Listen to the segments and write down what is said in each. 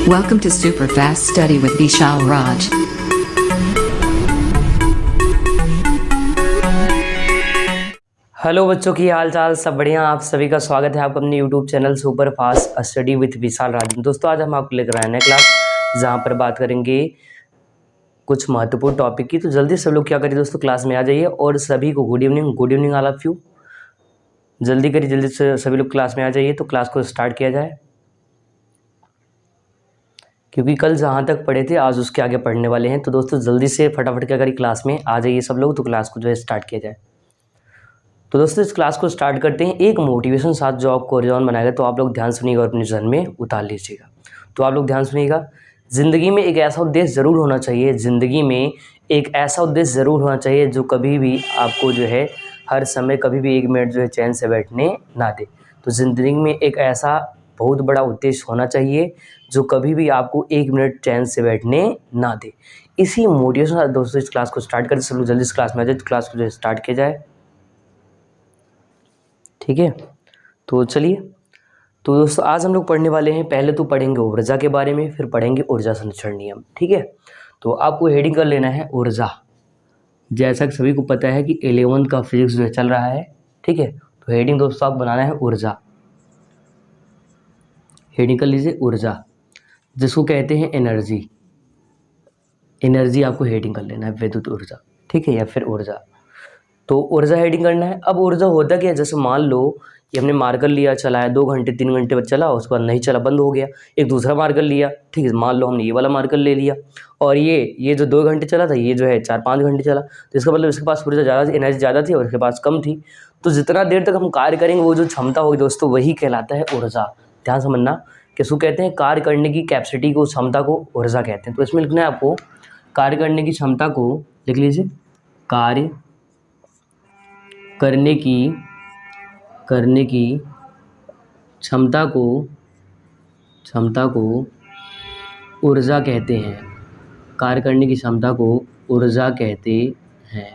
Welcome to Superfast Study with Vishal Raj. Hello बच्चों की हाल चाल सब बढ़िया। आप सभी का स्वागत है आपका अपने YouTube channel super fast study with Vishal Raj. दोस्तों आज हम आपको लेकर आए नए क्लास जहां पर बात करेंगे कुछ महत्वपूर्ण टॉपिक की। तो जल्दी सब लोग क्या करिए दोस्तों, क्लास में आ जाइए और सभी को good evening all of you. जल्दी करिए, जल्दी से सभी लोग क्लास में आ जाइए तो क्लास को स्टार्ट किया जाए, क्योंकि कल जहाँ तक पढ़े थे आज उसके आगे पढ़ने वाले हैं। तो दोस्तों जल्दी से फटाफट क्या करिए, क्लास में आ जाइए सब लोग, तो क्लास को जो है स्टार्ट किया जाए। तो दोस्तों इस क्लास को स्टार्ट करते हैं। एक मोटिवेशन साथ जो आपको ओरिजिन बनाएगा, तो आप लोग ध्यान सुनिएगा और अपने जहन में उतार लीजिएगा। तो आप लोग ध्यान सुनिएगा, ज़िंदगी में एक ऐसा उद्देश्य ज़रूर होना चाहिए, ज़िंदगी में एक ऐसा उद्देश्य ज़रूर होना चाहिए जो कभी भी आपको जो है हर समय कभी भी 1 मिनट जो है चैन से बैठने ना दे। तो ज़िंदगी में एक ऐसा बहुत बड़ा उद्देश्य होना चाहिए जो कभी भी आपको 1 मिनट चैन से बैठने ना दे। इसी मोटिवेशन के साथ दोस्तों इस क्लास को स्टार्ट करें। सब लोग जल्दी इस क्लास में आ जाए तो क्लास को जो है स्टार्ट किया जाए, ठीक है। तो चलिए, तो दोस्तों आज हम लोग पढ़ने वाले हैं, पहले तो पढ़ेंगे ऊर्जा के बारे में, फिर पढ़ेंगे ऊर्जा संरक्षण नियम, ठीक है। तो आपको हेडिंग कर लेना है ऊर्जा। जैसा कि सभी को पता है कि 11th का फिजिक्स जो है चल रहा है, ठीक है। तो हेडिंग दोस्तों आप बनाना है ऊर्जा। हेडिंग कर लीजिए ऊर्जा, जिसको कहते हैं एनर्जी। एनर्जी आपको हेडिंग कर लेना है, विद्युत ऊर्जा, ठीक है, या फिर ऊर्जा। तो ऊर्जा हेडिंग करना है। अब ऊर्जा होता क्या है, जैसे मान लो कि हमने मार्कर लिया, चलाया 2 घंटे 3 घंटे बाद चला, उसके बाद नहीं चला, बंद हो गया। एक दूसरा मार्कर लिया, ठीक है, मान लो हमने ये वाला मार्कर ले लिया और ये जो 2 घंटे चला था, ये जो है 4-5 घंटे चला। तो इसका मतलब इसके पास ऊर्जा ज़्यादा थी, एनर्जी ज़्यादा थी और इसके पास कम थी। तो जितना देर तक हम कार्य करेंगे वो जो क्षमता होगी दोस्तों वही कहलाता है ऊर्जा। ध्यान समझना, किसको कहते हैं, कार्य करने की कैपेसिटी को, क्षमता को ऊर्जा कहते हैं। तो इसमें लिखना है आपको कार्य करने की क्षमता को, लिख लीजिए कार्य करने की क्षमता को ऊर्जा कहते हैं। कार्य करने की क्षमता को ऊर्जा कहते हैं,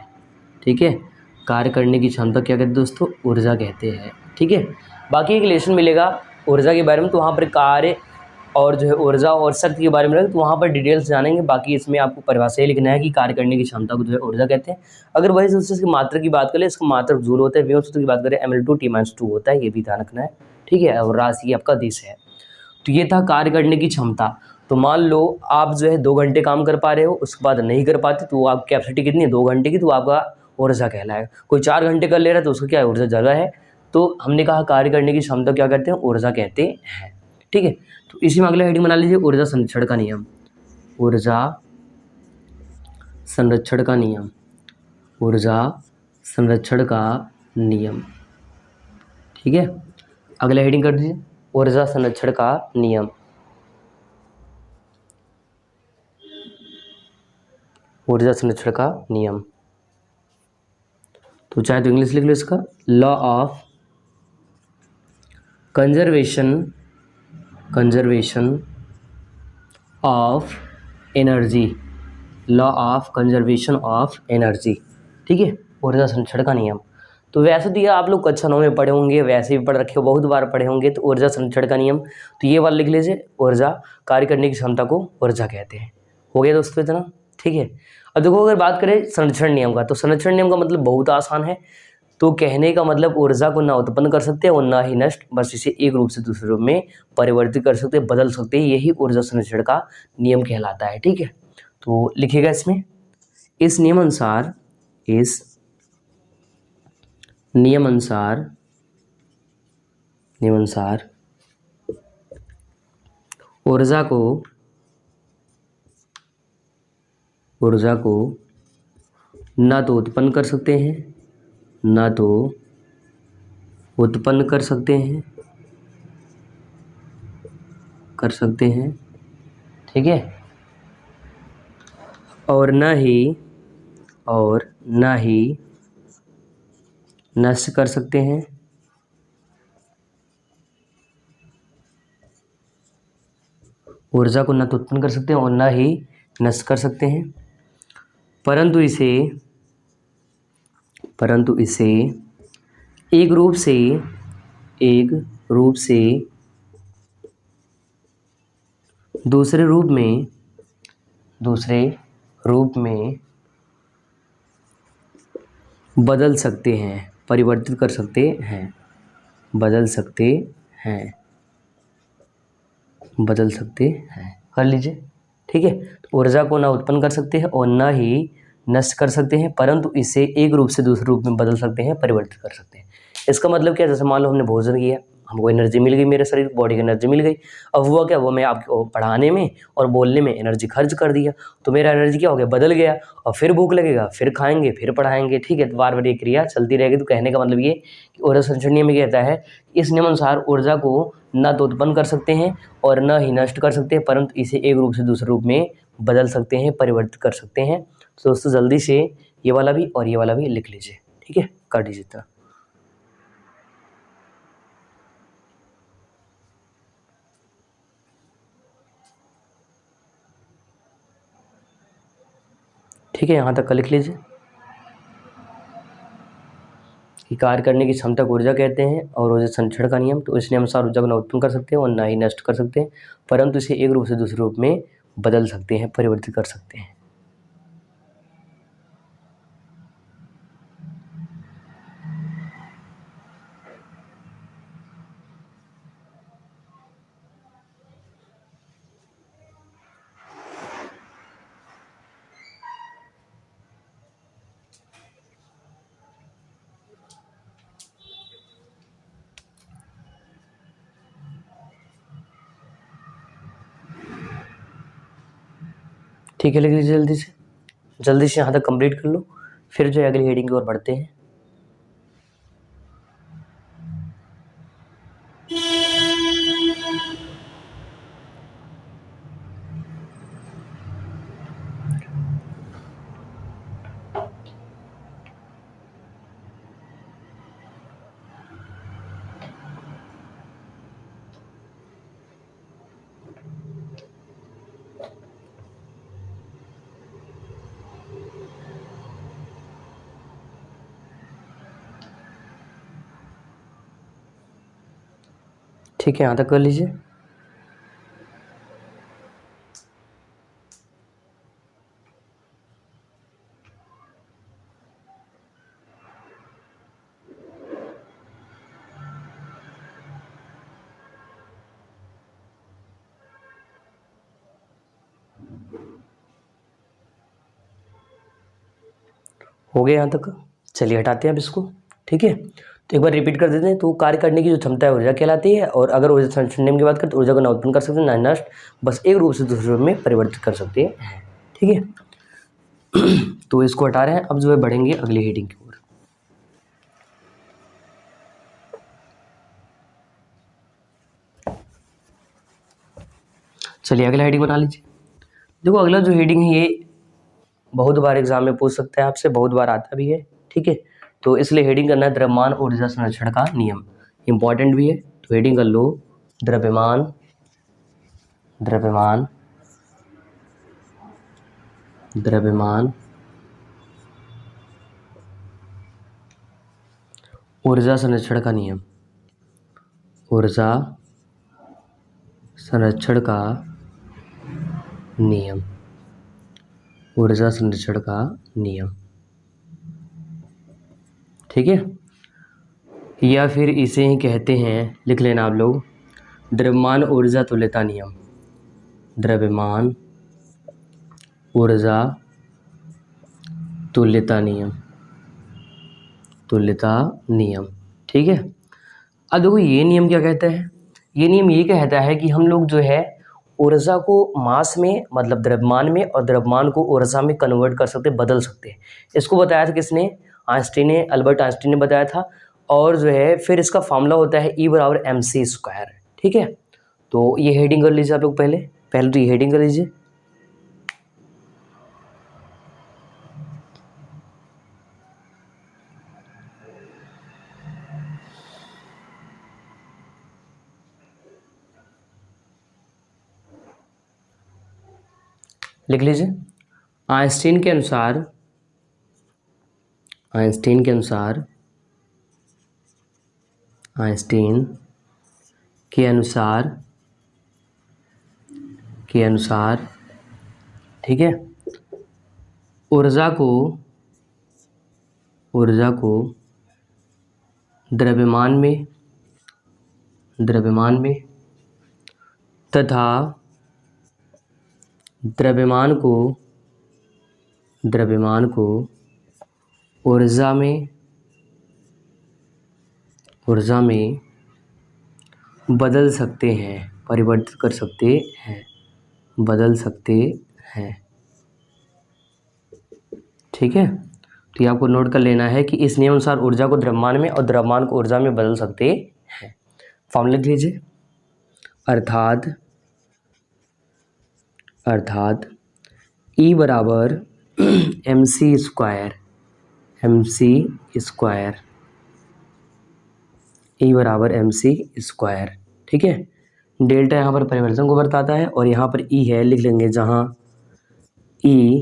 ठीक है। कार्य करने की क्षमता क्या कहते हैं दोस्तों, ऊर्जा कहते हैं, ठीक है। बाकी एक रिलेशन मिलेगा ऊर्जा के बारे में, तो वहाँ पर कार्य और जो है ऊर्जा और शक्ति के बारे में रहेगा, तो वहाँ पर डिटेल्स जानेंगे। बाकी इसमें आपको परिभाषा लिखना है कि कार्य करने की क्षमता को जो है ऊर्जा कहते हैं। अगर वही दोस्तों इसकी मात्रा की बात करें, इसका मात्रक जूल होता है, विभव सूत्र की बात करें ml/2 होता है, ये भी ध्यान रखना है, ठीक है। और राशि आपका दिश है। तो ये था कार्य करने की क्षमता। तो मान लो आप जो है 2 घंटे काम कर पा रहे हो, उसके बाद नहीं कर पाते, तो आपकी कैपेसिटी कितनी है, 2 घंटे की, तो आपका ऊर्जा कहलाएगा। कोई 4 घंटे कर ले रहा है तो उसका क्या है, ऊर्जा ज़्यादा है। तो हमने कहा कार्य करने की क्षमता क्या कहते हैं, ऊर्जा कहते हैं, ठीक है। तो इसी में अगला हेडिंग बना लीजिए ऊर्जा संरक्षण का नियम। ऊर्जा संरक्षण का नियम, ऊर्जा संरक्षण का नियम, ठीक है। अगला हेडिंग कर दीजिए ऊर्जा संरक्षण का नियम। ऊर्जा संरक्षण का नियम, तो चाहे तो इंग्लिश लिख लो इसका, law of conservation of energy, law of conservation of energy, ठीक है। ऊर्जा संरक्षण का नियम। तो वैसे तो ये आप लोग कक्षा 9 में पढ़े होंगे, वैसे भी पढ़ रखे हो, बहुत बार पढ़े होंगे। तो ऊर्जा संरक्षण का नियम, तो ये वाला लिख लीजिए, ऊर्जा कार्य करने की क्षमता को ऊर्जा कहते हैं। हो गया दोस्तों इतना, ठीक है। अब देखो अगर बात करें संरक्षण नियम का, तो संरक्षण नियम का मतलब बहुत आसान है। तो कहने का मतलब ऊर्जा को ना उत्पन्न कर सकते हैं और ना ही नष्ट, बस इसे एक रूप से दूसरे रूप में परिवर्तित कर सकते हैं, बदल सकते हैं, यही ऊर्जा संरक्षण का नियम कहलाता है, ठीक है। तो लिखिएगा इसमें, इस नियम अनुसार ऊर्जा को ना तो उत्पन्न कर सकते हैं, ना तो उत्पन्न कर सकते हैं, ठीक है। और ना ही नष्ट कर सकते हैं, ऊर्जा को ना तो उत्पन्न कर सकते हैं और ना ही नष्ट कर सकते हैं, परंतु इसे एक रूप दूसरे रूप में बदल सकते हैं, परिवर्तित कर सकते हैं, बदल सकते हैं, बदल सकते हैं, कर लीजिए। ठीक है, तो ऊर्जा को ना उत्पन्न कर सकते हैं और ना ही नष्ट कर सकते हैं, परंतु इसे एक रूप से दूसरे रूप में बदल सकते हैं, परिवर्तित कर सकते हैं। इसका मतलब क्या है, जैसे मान लो हमने भोजन किया, हमको एनर्जी मिल गई, मेरे शरीर बॉडी की एनर्जी मिल गई। अब हुआ क्या, वो मैं आपको पढ़ाने में और बोलने में एनर्जी खर्च कर दिया, तो मेरा एनर्जी क्या हो गया, बदल गया। और फिर भूख लगेगा, फिर खाएंगे, फिर पढ़ाएंगे। ठीक है, तो बार बार ये क्रिया चलती रहेगी। तो कहने का मतलब ये कि ऊर्जा संरक्षण नियम ये कहता है, इस नियमानुसार ऊर्जा को न तो उत्पन्न कर सकते हैं और न ही नष्ट कर सकते हैं, परंतु इसे एक रूप से दूसरे रूप में बदल सकते हैं, परिवर्तित कर सकते हैं। तो दोस्तों जल्दी से ये वाला भी और ये वाला भी लिख लीजिए। ठीक है, कर दीजिए इतना। ठीक है, यहाँ तक का लिख लीजिए कि कार्य करने की क्षमता को ऊर्जा कहते हैं और ऊर्जा संरक्षण का नियम, तो इस नियमानुसार ऊर्जा को न उत्पन्न कर सकते हैं और न ही नष्ट कर सकते हैं, परंतु इसे एक रूप से दूसरे रूप में बदल सकते हैं, परिवर्तित कर सकते हैं। ठीक है, लिख लीजिए जल्दी से यहाँ तक कंप्लीट कर लो, फिर जो है अगली हेडिंग की ओर बढ़ते हैं। ठीक है, यहाँ तक कर लीजिए। हो गया यहाँ तक, चलिए हटाते हैं अब इसको। ठीक है, तो एक बार रिपीट कर देते हैं। तो कार्य करने की जो क्षमता है ऊर्जा कहलाती है, और अगर ऊर्जा संरक्षण नियम की बात करें तो ऊर्जा को ना उत्पन्न कर सकते, ना नष्ट, बस एक रूप से दूसरे रूप में परिवर्तित कर सकते हैं। ठीक है, तो इसको हटा रहे हैं। अब जो है बढ़ेंगे अगली हेडिंग की ओर। चलिए अगला हेडिंग बना लीजिए। देखो अगला जो हेडिंग है ये बहुत बार एग्जाम में पूछ सकता है आपसे, बहुत बार आता भी है। ठीक है, तो इसलिए हेडिंग करना है द्रव्यमान ऊर्जा संरक्षण का नियम, इंपॉर्टेंट भी है। तो हेडिंग कर लो द्रव्यमान द्रव्यमान द्रव्यमान ऊर्जा संरक्षण का नियम, ऊर्जा संरक्षण का नियम, ऊर्जा संरक्षण का नियम। ठीक है, या फिर इसे ही कहते हैं, लिख लेना आप लोग, द्रव्यमान ऊर्जा तुल्यता नियम, द्रव्यमान ऊर्जा तुल्यता नियम, तुल्यता नियम। ठीक है, अब देखो ये नियम क्या कहता है, ये नियम ये कहता है कि हम लोग जो है ऊर्जा को मास में, मतलब द्रव्यमान में, और द्रव्यमान को ऊर्जा में कन्वर्ट कर सकते, बदल सकते हैं। इसको बताया था किसने, आइंस्टीन ने, अल्बर्ट आइंस्टीन ने बताया था। और जो है फिर इसका फॉर्मूला होता है E = mc²। ठीक है, तो ये हेडिंग कर लीजिए आप लोग, पहले तो ये हेडिंग कर लीजिए। लिख लीजिए, आइंस्टीन के अनुसार आइंस्टीन के अनुसार आइंस्टीन के अनुसार के अनुसार, ठीक है, ऊर्जा को द्रव्यमान में तथा द्रव्यमान को ऊर्जा में बदल सकते हैं, परिवर्तित कर सकते हैं, बदल सकते हैं, ठीक है। तो ये आपको नोट कर लेना है कि इस नियम अनुसार ऊर्जा को द्रव्यमान में और द्रव्यमान को ऊर्जा में बदल सकते हैं। फॉर्मूला लिख लीजिए, अर्थात E बराबर mc स्क्वायर, E बराबर mc स्क्वायर, ठीक है। डेल्टा यहाँ पर परिवर्तन को बताता है और यहाँ पर E है, लिख लेंगे, जहाँ E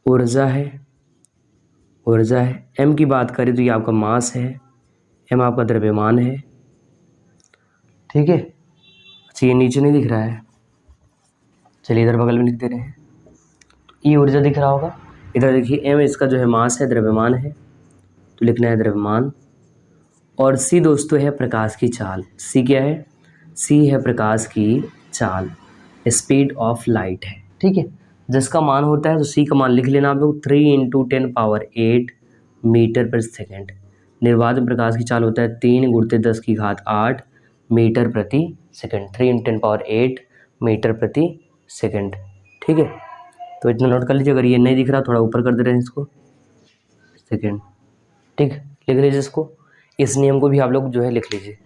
ऊर्जा है, m की बात करें तो ये आपका मास है, m आपका द्रव्यमान है, ठीक है। अच्छा, ये नीचे नहीं दिख रहा है, चलिए इधर बगल में लिख दे रहे हैं। E ऊर्जा दिख रहा होगा, इधर देखिए m इसका जो है मास है, द्रव्यमान है, तो लिखना है द्रव्यमान। और c दोस्तों है प्रकाश की चाल, c क्या है, c है प्रकाश की चाल, स्पीड ऑफ लाइट है, ठीक है। जिसका मान होता है तो c का मान लिख लेना आप लोग, 3 × 10⁸ मीटर पर सेकेंड। निर्वात में प्रकाश की चाल होता है 3 × 10⁸ मीटर प्रति सेकेंड, 3 × 10⁸ मीटर प्रति सेकेंड, ठीक है। तो इतना नोट कर लीजिए, अगर ये नहीं दिख रहा थोड़ा ऊपर कर दे रहे हैं इसको, सेकेंड, ठीक, लिख लीजिए इसको। इस नियम को भी आप लोग जो है लिख लीजिए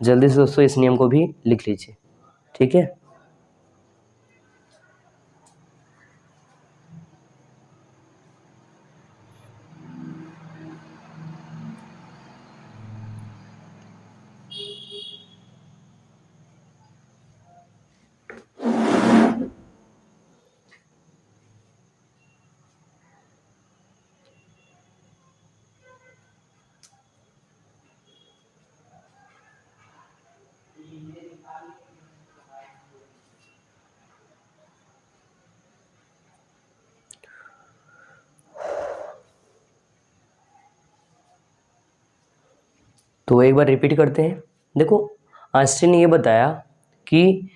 जल्दी से दोस्तों, इस नियम को भी लिख लीजिए, ठीक है। तो एक बार रिपीट करते हैं। देखो, आइंस्टीन ने ये बताया कि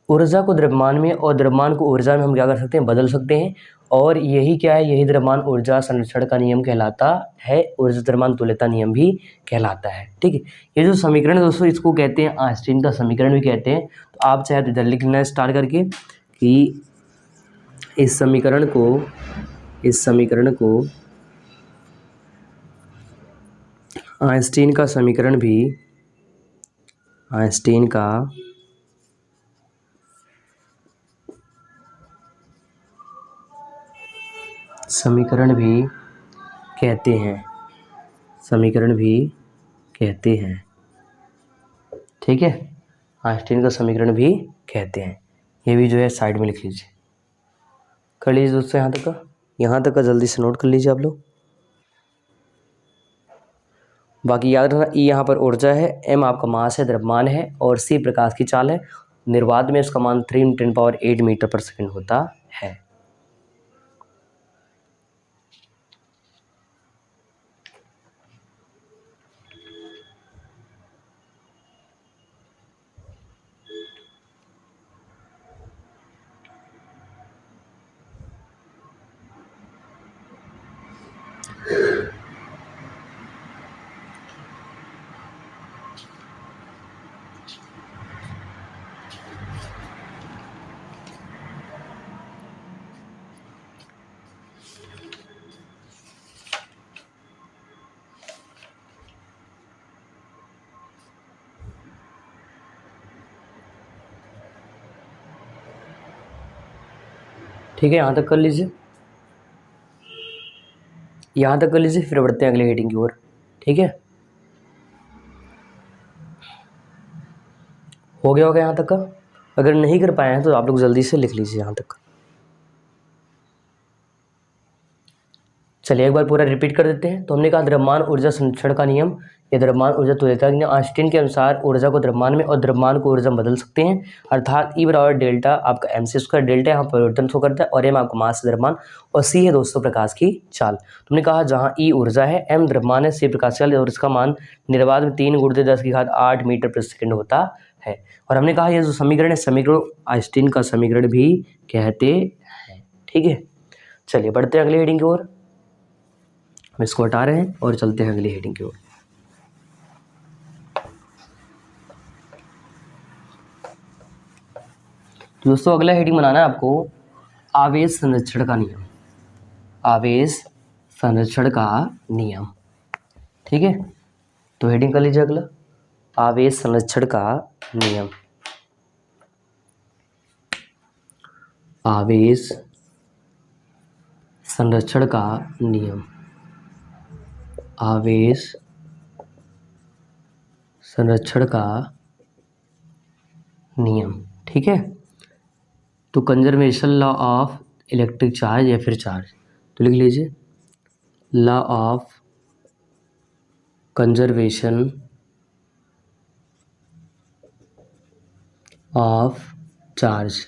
ऊर्जा को द्रव्यमान में और द्रव्यमान को ऊर्जा में हम क्या कर सकते हैं, बदल सकते हैं। और यही क्या है, यही द्रव्यमान ऊर्जा संरक्षण का नियम कहलाता है, ऊर्जा द्रव्यमान तुल्यता नियम भी कहलाता है, ठीक है। ये जो समीकरण है दोस्तों, इसको कहते हैं आइंस्टीन का समीकरण भी कहते हैं। तो आप चाहे तो इधर लिख लेना स्टार्ट करके कि इस समीकरण को आइंस्टीन का समीकरण भी कहते हैं, ठीक है। आइंस्टीन का समीकरण भी कहते हैं, ये भी जो है साइड में लिख लीजिए, कर लीजिए दोस्तों। यहाँ तक का जल्दी से नोट कर लीजिए आप लोग। बाकी याद रखना, ई यहाँ पर ऊर्जा है, m आपका मास है, द्रव्यमान है, और c प्रकाश की चाल है। निर्वात में इसका मान 3 × 10⁸ मीटर पर सेकेंड होता है। ठीक है, यहाँ तक कर लीजिए, फिर बढ़ते हैं अगले हेडिंग की ओर, ठीक है। हो गया होगा यहाँ तक का। अगर नहीं कर पाए हैं तो आप लोग जल्दी से लिख लीजिए यहाँ तक। चलिए एक बार पूरा रिपीट कर देते हैं। तो हमने कहा द्रव्यमान ऊर्जा संरक्षण का नियम, ये द्रव्यमान ऊर्जा तुल्यता के नियम, आइंस्टीन के अनुसार ऊर्जा को द्रव्यमान में और द्रव्यमान को ऊर्जा में बदल सकते हैं, अर्थात ई बराबर डेल्टा आपका एम सी स्क्वायर, डेल्टा यहाँ परिवर्तन शो करता है और एम आपका मास द्रव्यमान और सी है दोस्तों प्रकाश की चाल। तो हमने कहा जहाँ ई ऊर्जा है, एम द्रव्यमान है, सी प्रकाश चाल और इसका मान निर्वात में 3 × 10⁸ मीटर प्रति सेकंड होता है। और हमने कहा ये जो समीकरण है, समीकरण आइंस्टीन का समीकरण भी कहते हैं। ठीक है, चलिए बढ़ते हैं अगली हेडिंग की ओर। हम इसको हटा रहे हैं और चलते हैं अगली हेडिंग की ओर। दोस्तों अगला हेडिंग बनाना है आपको आवेश संरक्षण का नियम, आवेश संरक्षण का नियम। ठीक है, तो हेडिंग कर लीजिए अगला, आवेश संरक्षण का नियम, आवेश संरक्षण का नियम, आवेश संरक्षण का नियम। ठीक है, तो conservation law of electric charge या फिर चार्ज, तो लिख लीजिए law of conservation of charge.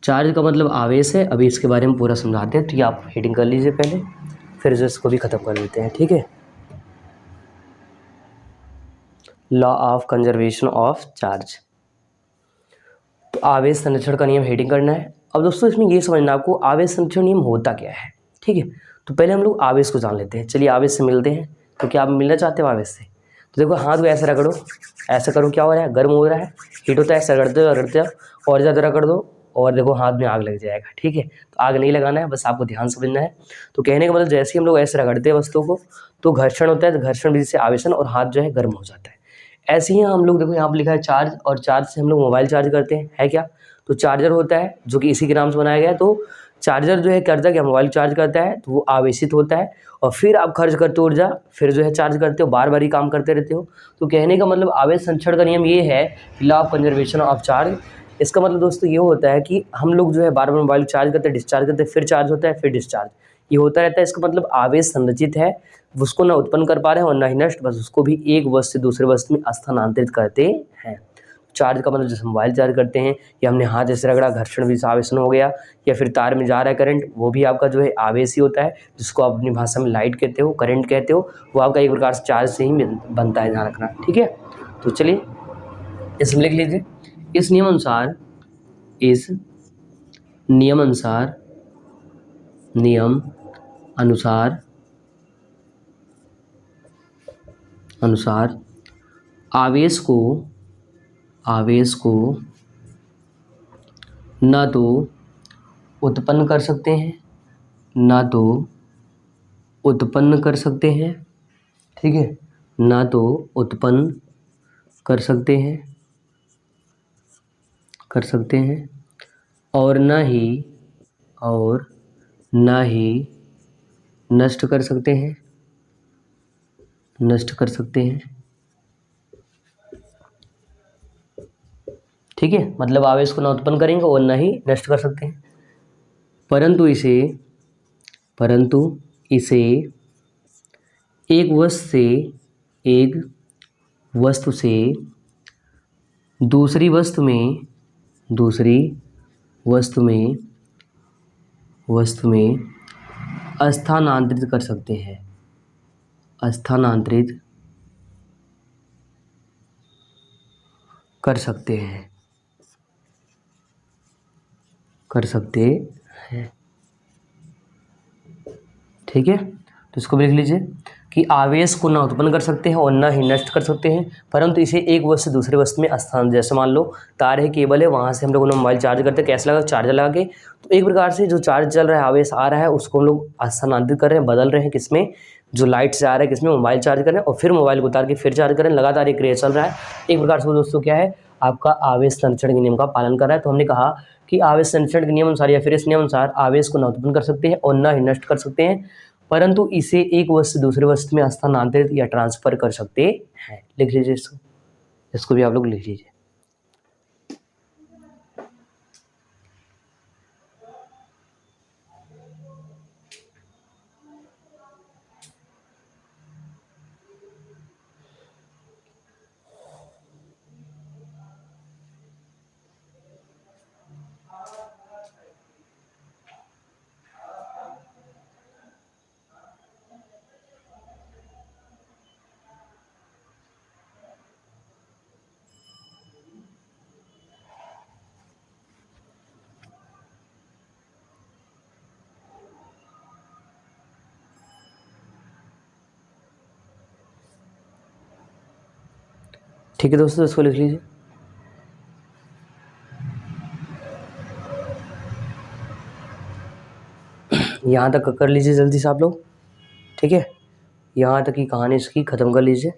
Charge का मतलब आवेश है, अभी इसके बारे में पूरा समझाते हैं, तो ये आप हेडिंग कर लीजिए पहले, फिर जो इसको भी ख़त्म कर देते हैं। ठीक है, law of conservation of charge, तो आवेश संरक्षण का नियम हेडिंग करना है। अब दोस्तों इसमें ये समझना आपको आवेश संरक्षण नियम होता क्या है। ठीक है, तो पहले हम लोग आवेश को जान लेते हैं। चलिए आवेश से मिलते हैं, तो क्या आप मिलना चाहते हो आवेश से? तो देखो हाथ को ऐसे रगड़ो, ऐसे करो, क्या हो रहा है, गर्म हो रहा है, हीट होता है, ऐसे रगड़ते हो और ज़्यादा रगड़ दो और देखो हाथ में आग लग जाएगा। ठीक है, तो आग नहीं लगाना है, बस आपको ध्यान समझना है। तो कहने का मतलब जैसे ही हम लोग ऐसे रगड़ते हैं वस्तुओं को तो घर्षण होता है, तो घर्षण विधि से आवेशन और हाथ जो है गर्म हो जाता है। ऐसे ही हम लोग देखो यहाँ पर लिखा है चार्ज, और चार्ज से हम लोग मोबाइल चार्ज करते हैं, है क्या? तो चार्जर होता है जो कि इसी के नाम से बनाया गया है। तो चार्जर जो है करता है कि मोबाइल चार्ज करता है, तो वो आवेशित होता है और फिर आप खर्च करते हो ऊर्जा, फिर जो है चार्ज करते हो, बार बार ही काम करते रहते हो। तो कहने का मतलब आवेश संरक्षण का नियम ये है, law of conservation of charge. इसका मतलब दोस्तों ये होता है कि हम लोग जो है बार बार मोबाइल चार्ज करते हैं, डिस्चार्ज करते हैं, फिर चार्ज होता है, फिर डिस्चार्ज, ये होता रहता है। इसका मतलब आवेश संरचित है, उसको ना उत्पन्न कर पा रहे हैं और ना ही नष्ट, बस उसको भी एक वस्तु से दूसरे वस्तु में स्थानांतरित करते हैं। चार्ज का मतलब जैसे मोबाइल चार्ज करते हैं, या हमने हाथ जैसे रगड़ा, घर्षण भी आवेशन हो गया, या फिर तार में जा रहा है करंट, वो भी आपका जो है आवेश ही होता है, जिसको आप अपनी भाषा में लाइट कहते हो, करंट कहते हो, वो आपका एक प्रकार से चार्ज से ही बनता है, ध्यान रखना। ठीक है, तो चलिए इसमें लिख लीजिए, इस नियम अनुसार, इस नियम अनुसार, नियम अनुसार, अनुसार आवेश को, आवेश को ना तो उत्पन्न कर सकते हैं, ना तो उत्पन्न कर सकते हैं, ठीक है, ना तो उत्पन्न कर सकते हैं, कर सकते हैं, और ना ही, और ना ही नष्ट कर सकते हैं, नष्ट कर सकते हैं। ठीक है, मतलब आवेश को ना उत्पन्न करेंगे और ना ही नष्ट कर सकते हैं, परंतु इसे, परंतु इसे एक वस्तु से, एक वस्तु से दूसरी वस्तु में, दूसरी वस्तु में, वस्तु में स्थानांतरित कर सकते हैं, स्थानांतरित कर सकते हैं, कर सकते हैं। ठीक है, तो इसको भी लिख लीजिए कि आवेश को ना उत्पन्न कर सकते हैं और ना ही नष्ट कर सकते हैं, परंतु इसे एक वस्तु से दूसरे वस्तु में स्थान, जैसे मान लो तार है, केबल है, वहाँ से हम लोग मोबाइल चार्ज करते हैं, कैसे लगा, चार्जर लगा के, तो एक प्रकार से जो चार्ज चल रहा है, आवेश आ रहा है, उसको हम लोग स्थानांतरित कर रहे हैं, बदल रहे हैं, किसमें, जो लाइट से आ रहा है, किसमें, मोबाइल चार्ज कर रहे हैं, और फिर मोबाइल को उतार के फिर चार्ज कर रहे हैं, लगातार एक क्रिया चल रहा है। एक प्रकार से वो दोस्तों क्या है, आपका आवेश संरक्षण के नियम का पालन कर रहा है। तो हमने कहा कि आवेश संरक्षण के नियम अनुसार या फिर इस नियम अनुसार आवेश को न उत्पन्न कर सकते हैं और न ही नष्ट कर सकते हैं, परंतु इसे एक वस्तु दूसरे वस्तु में स्थानांतरित या ट्रांसफर कर सकते हैं। लिख लीजिए इसको, इसको भी आप लोग लिख लीजिए। ठीक है दोस्तों, इसको लिख लीजिए। यहाँ तक कर लीजिए जल्दी से आप लोग, ठीक है। यहाँ तक की कहानी इसकी ख़त्म कर लीजिए।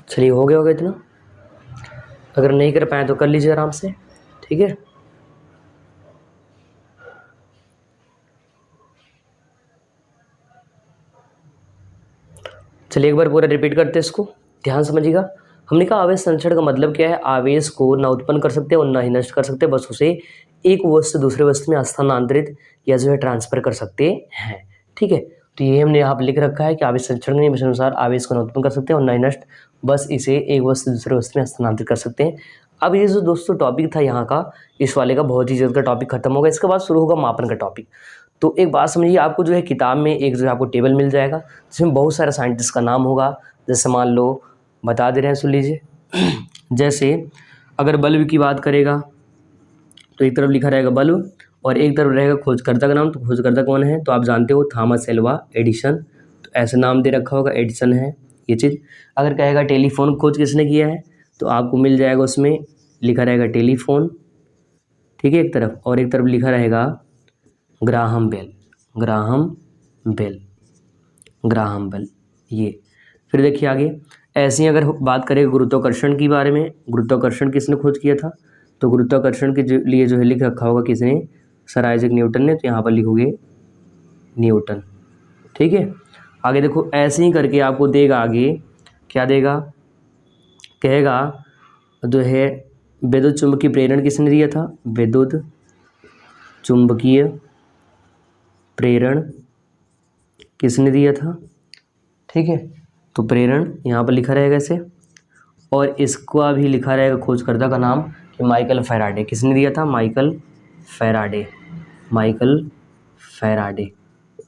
चलिए, हो गया होगा इतना। अगर नहीं कर पाए तो कर लीजिए आराम से, ठीक है। चलिए एक बार पूरा रिपीट करते हैं इसको, ध्यान समझिएगा। हमने कहा आवेश संचरण का मतलब क्या है? आवेश को ना उत्पन्न कर सकते और ना ही नष्ट कर सकते, बस उसे एक वस्तु से दूसरे वस्तु में स्थानांतरित या जो है ट्रांसफर कर सकते हैं, ठीक है। तो ये हमने यहाँ पर लिख रखा है कि आवेश संचरण के नियम के अनुसार आवेश को ना उत्पन्न कर सकते और ना ही नष्ट, बस इसे एक वस्तु से दूसरे वस्तु में स्थानांतरित कर सकते हैं। अब ये जो दोस्तों टॉपिक था यहाँ का, इस वाले का बहुत ही जल्द का टॉपिक खत्म होगा। इसके बाद शुरू होगा मापन का टॉपिक। तो एक बात समझिए, आपको जो है किताब में एक जो है आपको टेबल मिल जाएगा जिसमें बहुत सारे साइंटिस्ट का नाम होगा। जैसे मान लो बता दे रहे हैं, सुन लीजिए। जैसे अगर बल्ब की बात करेगा तो एक तरफ लिखा रहेगा बल्ब और एक तरफ रहेगा खोजकर्ता का नाम। तो खोजकर्ता कौन है? तो आप जानते हो, थॉमस एल्वा एडिसन। तो ऐसे नाम दे रखा होगा, एडिसन है ये चीज़। अगर कहेगा टेलीफोन खोज किसने किया है, तो आपको मिल जाएगा, उसमें लिखा रहेगा टेलीफोन, ठीक है, एक तरफ, और एक तरफ लिखा रहेगा Graham Bell, Graham Bell, Graham Bell, ये। फिर देखिए आगे, ऐसे ही अगर बात करें गुरुत्वाकर्षण के बारे में, गुरुत्वाकर्षण किसने खोज किया था? तो गुरुत्वाकर्षण के लिए जो है लिख रखा होगा किसने? सर आइजैक न्यूटन ने। तो यहाँ पर लिखोगे न्यूटन, ठीक है। आगे देखो, ऐसे ही करके आपको देगा आगे, क्या देगा? कहेगा जो है विद्युत चुंबकीय प्रेरण किसने दिया था? विद्युत चुंबकीय प्रेरण किसने दिया था, ठीक है। तो प्रेरण यहाँ पर लिखा रहेगा ऐसे, और इसका भी लिखा रहेगा खोजकर्ता का नाम कि माइकल फैराडे। किसने दिया था? माइकल फैराडे, माइकल फैराडे,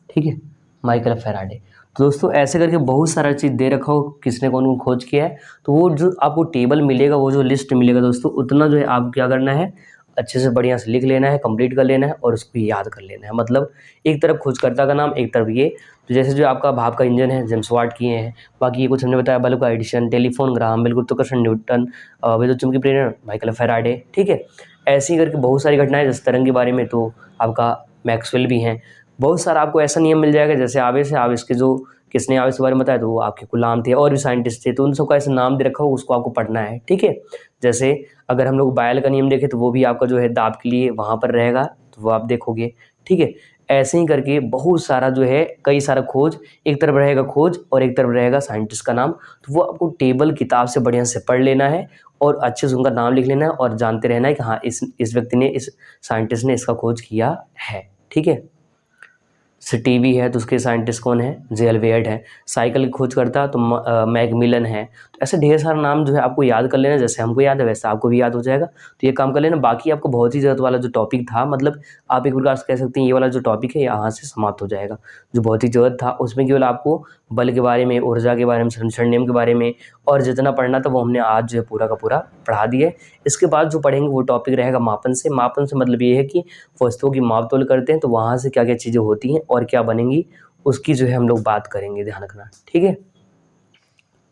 ठीक है, माइकल फैराडे। तो दोस्तों ऐसे करके बहुत सारा चीज़ दे रखा हो किसने कौन कौन खोज किया है। तो वो जो आपको टेबल मिलेगा, वो जो लिस्ट मिलेगा दोस्तों, उतना जो है आप क्या करना है, अच्छे से बढ़िया से लिख लेना है, कंप्लीट कर लेना है और उसको याद कर लेना है। मतलब एक तरफ खोजकर्ता का नाम, एक तरफ ये। तो जैसे जो आपका भाप का इंजन है, जेम्स वाट किए हैं। बाकी ये कुछ हमने बताया, बल्ब का एडिशन, टेलीफोन ग्राहम बेल, गुरुत्वाकर्षण न्यूटन, विद्युत चुंबकीय प्रेरण माइकल फैराडे, ठीक है। ऐसे ही करके बहुत सारी घटनाएं, जैसे तरंग के बारे में तो आपका मैक्सवेल भी हैं। बहुत सारा आपको ऐसा नियम मिल जाएगा। जैसे आवेश है, आवेश के जो किसने आवेश के बारे में बताया, तो वो आपके गुलाम थे और भी साइंटिस्ट थे। तो उन सबका ऐसा नाम दे रखा हो, उसको आपको पढ़ना है, ठीक है। जैसे अगर हम लोग बायल का नियम देखें तो वो भी आपका जो है दाब के लिए वहाँ पर रहेगा, तो वो आप देखोगे, ठीक है। ऐसे ही करके बहुत सारा जो है, कई सारा खोज, एक तरफ रहेगा खोज और एक तरफ रहेगा साइंटिस्ट का नाम। तो वो आपको टेबल किताब से बढ़िया से पढ़ लेना है और अच्छे से उनका नाम लिख लेना है और जानते रहना है कि हाँ इस व्यक्ति ने, इस साइंटिस्ट ने इसका खोज किया है, ठीक है। जैसे टीवी है तो उसके साइंटिस्ट कौन है? जेल वेयर्ड है। साइकिल की खोज करता तो मैकमिलन है। तो ऐसे ढेर सारा नाम जो है आपको याद कर लेना, जैसे हमको याद है वैसे आपको भी याद हो जाएगा। तो ये काम कर लेना। बाकी आपको बहुत ही ज़रूरत वाला जो टॉपिक था, मतलब आप एक प्रकार से कह सकते हैं ये वाला जो टॉपिक है यहाँ से समाप्त हो जाएगा। जो बहुत ही ज़रूरत था उसमें केवल आपको बल के बारे में, ऊर्जा के बारे में, संरक्षण नियम के बारे में और जितना पढ़ना था वो हमने आज जो है पूरा का पूरा पढ़ा दिया है। इसके बाद जो पढ़ेंगे वो टॉपिक रहेगा मापन से। मापन से मतलब ये है कि वस्तुओं की माप तोल करते हैं तो वहाँ से क्या क्या चीज़ें होती हैं और क्या बनेंगी, उसकी जो है हम लोग बात करेंगे, ध्यान रखना, ठीक है।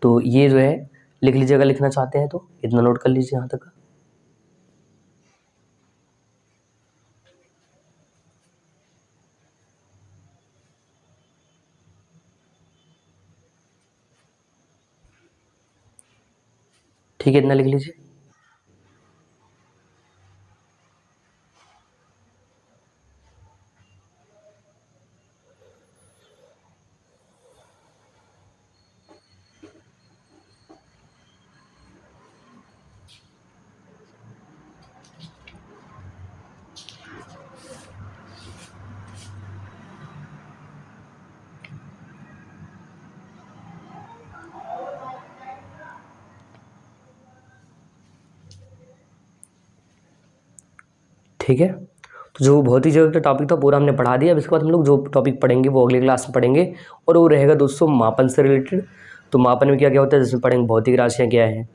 तो ये जो है लिख लीजिए, अगर लिखना चाहते हैं तो इतना नोट कर लीजिए यहाँ तक का। ठीक है, इतना लिख लीजिए। ठीक है। तो जो भौतिक जगत का टॉपिक था पूरा हमने पढ़ा दिया। अब इसके बाद हम लोग जो टॉपिक पढ़ेंगे वो अगली क्लास में पढ़ेंगे, और वो रहेगा दोस्तों मापन से रिलेटेड। तो मापन में क्या क्या होता है, जिसमें पढ़ेंगे भौतिक राशियाँ क्या हैं,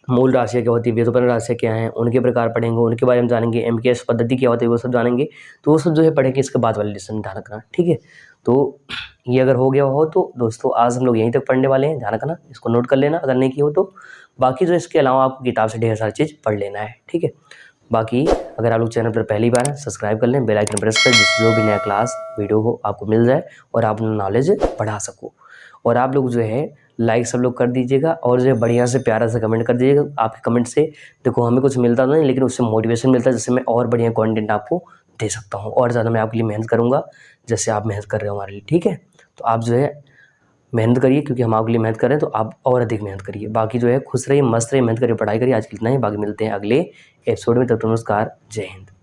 मूल राशियाँ क्या होती है, व्युत्पन्न राशियाँ क्या हैं, उनके प्रकार पढ़ेंगे, उनके बारे में जानेंगे, MKS पद्धति क्या होती है वो सब जानेंगे। तो वो सब जो है पढ़ेंगे इसके बाद वाले लेसन में, ध्यान रखना, ठीक है। तो ये अगर हो गया हो तो दोस्तों आज हम लोग यहीं तक पढ़ने वाले हैं, ध्यान रखना, इसको नोट कर लेना अगर नहीं की हो तो। बाकी जो इसके अलावा आपको किताब से ढेर सारी चीज़ पढ़ लेना है, ठीक है। बाकी अगर आप लोग चैनल पर पहली बार हैं, सब्सक्राइब कर लें, बेल आइकन प्रेस कर, जिससे जो भी नया क्लास वीडियो हो आपको मिल जाए और आप नॉलेज बढ़ा सको। और आप लोग जो है लाइक सब लोग कर दीजिएगा, और जो है बढ़िया से प्यारा से कमेंट कर दीजिएगा। आपके कमेंट से देखो हमें कुछ मिलता तो नहीं, लेकिन उससे मोटिवेशन मिलता है, जिससे मैं और बढ़िया कंटेंट आपको दे सकता हूँ, और ज़्यादा मैं आपके लिए मेहनत करूँगा जैसे आप मेहनत कर रहे हो हमारे लिए, ठीक है। तो आप जो है मेहनत करिए, क्योंकि हम आपके लिए मेहनत कर रहे हैं, तो आप और अधिक मेहनत करिए। बाकी जो है खुश रहिए, मस्त रहिए, मेहनत करिए, पढ़ाई करिए। आज के लिए इतना ही, बाकी मिलते हैं अगले एपिसोड में। तब तक नमस्कार, जय हिंद।